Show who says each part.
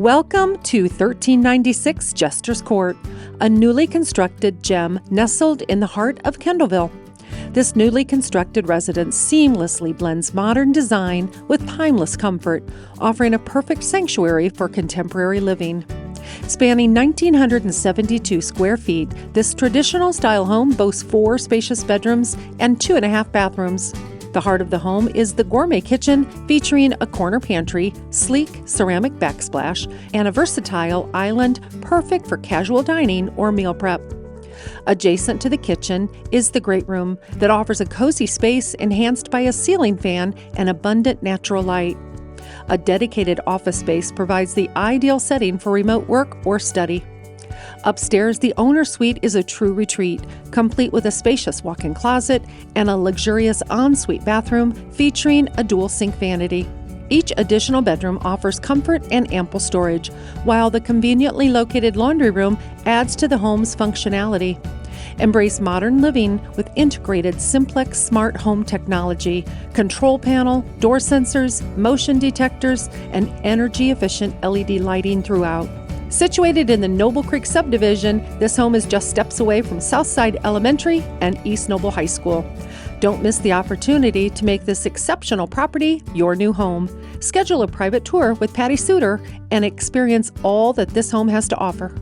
Speaker 1: Welcome to 1396 Jesters Court, a newly constructed gem nestled in the heart of Kendallville. This newly constructed residence seamlessly blends modern design with timeless comfort, offering a perfect sanctuary for contemporary living. Spanning 1,972 square feet, this traditional-style home boasts 4 spacious bedrooms and 2.5 bathrooms. The heart of the home is the gourmet kitchen featuring a corner pantry, sleek ceramic backsplash, and a versatile island perfect for casual dining or meal prep. Adjacent to the kitchen is the great room that offers a cozy space enhanced by a ceiling fan and abundant natural light. A dedicated office space provides the ideal setting for remote work or study. Upstairs, the owner's suite is a true retreat, complete with a spacious walk-in closet and a luxurious ensuite bathroom featuring a dual sink vanity. Each additional bedroom offers comfort and ample storage, while the conveniently located laundry room adds to the home's functionality. Embrace modern living with integrated Simplx Smart Home Technology, control panel, door sensors, motion detectors, and energy-efficient LED lighting throughout. Situated in the Noble Creek subdivision, this home is just steps away from Southside Elementary and East Noble High School. Don't miss the opportunity to make this exceptional property your new home. Schedule a private tour with Patty Suter and experience all that this home has to offer.